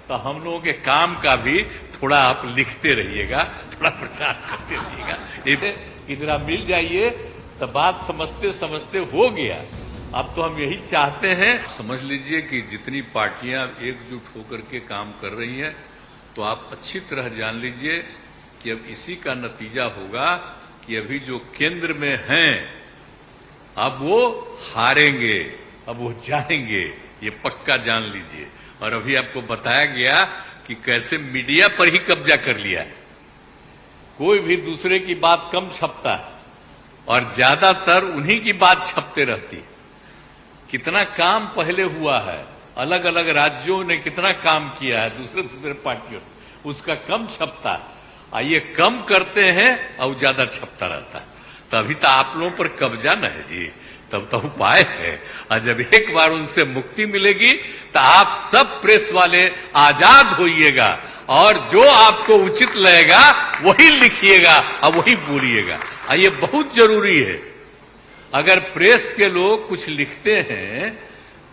तो हम लोगों के काम का भी थोड़ा आप लिखते रहिएगा, थोड़ा प्रचार करते रहिएगा। इधर मिल जाइए तो बात समझते समझते हो गया। अब तो हम यही चाहते हैं, समझ लीजिए कि जितनी पार्टियां एकजुट होकर के काम कर रही हैं, तो आप अच्छी तरह जान लीजिए कि अब इसी का नतीजा होगा कि अभी जो केंद्र में हैं अब वो हारेंगे, अब वो जाएंगे, ये पक्का जान लीजिए। और अभी आपको बताया गया कि कैसे मीडिया पर ही कब्जा कर लिया है, कोई भी दूसरे की बात कम छपता है और ज्यादातर उन्हीं की बात छपते रहती है। कितना काम पहले हुआ है, अलग अलग राज्यों ने कितना काम किया है दूसरे दूसरे पार्टियों, उसका कम छपता है। ये कम करते हैं और ज्यादा छपता रहता है। तभी तो आप लोगों पर कब्जा न है जी, तब तो उपाय है। और जब एक बार उनसे मुक्ति मिलेगी तो आप सब प्रेस वाले आजाद होइएगा और जो आपको उचित लगेगा वही लिखिएगा और वही बोलिएगा। ये बहुत जरूरी है। अगर प्रेस के लोग कुछ लिखते हैं,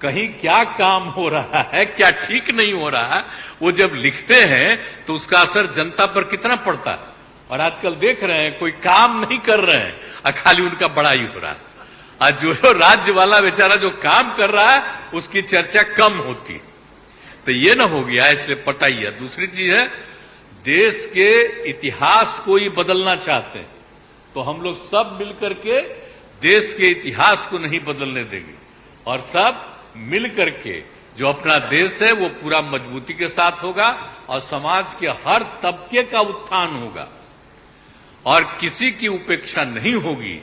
कहीं क्या काम हो रहा है, क्या ठीक नहीं हो रहा है, वो जब लिखते हैं तो उसका असर जनता पर कितना पड़ता है। और आजकल देख रहे हैं कोई काम नहीं कर रहे हैं और खाली उनका बड़ाई हो रहा है। और जो राज्य वाला बेचारा जो काम कर रहा है उसकी चर्चा कम होती। तो ये ना हो गया, इसलिए पटाइए। दूसरी चीज है, देश के इतिहास को ही बदलना चाहते हैं तो हम लोग सब मिलकर के देश के इतिहास को नहीं बदलने देंगे और सब मिल करके जो अपना देश है वो पूरा मजबूती के साथ होगा और समाज के हर तबके का उत्थान होगा और किसी की उपेक्षा नहीं होगी।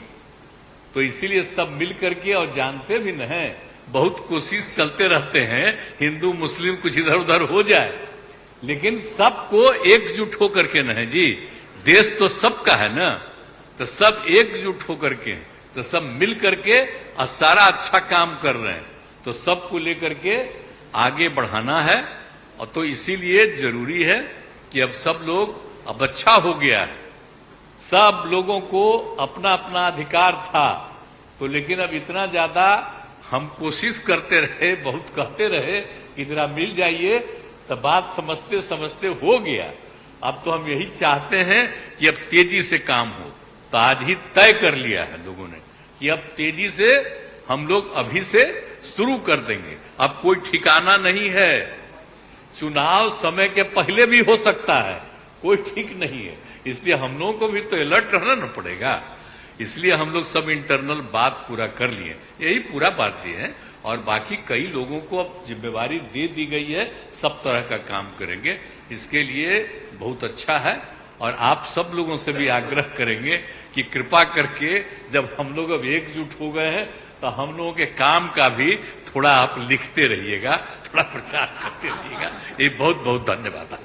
तो इसीलिए सब मिल करके, और जानते भी न हैं, बहुत कोशिश चलते रहते हैं हिंदू मुस्लिम कुछ इधर उधर हो जाए, लेकिन सबको एकजुट होकर के न है जी, देश तो सबका है ना, तो सब एकजुट होकर के, तो सब मिल करके और सारा अच्छा काम कर रहे हैं, तो सबको लेकर के आगे बढ़ाना है। और तो इसीलिए जरूरी है कि अब सब लोग, अब अच्छा हो गया है, सब लोगों को अपना अपना अधिकार था, तो लेकिन अब इतना ज्यादा हम कोशिश करते रहे, बहुत कहते रहे कि जरा मिल जाइए, तो बात समझते समझते हो गया। अब तो हम यही चाहते हैं कि अब तेजी से काम हो। तो आज ही तय कर लिया है लोगों ने कि अब तेजी से हम लोग अभी से शुरू कर देंगे। अब कोई ठिकाना नहीं है, चुनाव समय के पहले भी हो सकता है, कोई ठीक नहीं है। इसलिए हम लोगों को भी तो अलर्ट रहना न पड़ेगा। इसलिए हम लोग सब इंटरनल बात पूरा कर लिए, यही पूरा बात दिए हैं। और बाकी कई लोगों को अब जिम्मेवारी दे दी गई है, सब तरह का काम करेंगे। इसके लिए बहुत अच्छा है और आप सब लोगों से भी आग्रह करेंगे कि कृपा करके जब हम लोग अब एकजुट हो गए हैं तो हम लोगों के काम का भी थोड़ा आप लिखते रहिएगा, थोड़ा प्रचार करते रहिएगा। ये बहुत बहुत धन्यवाद।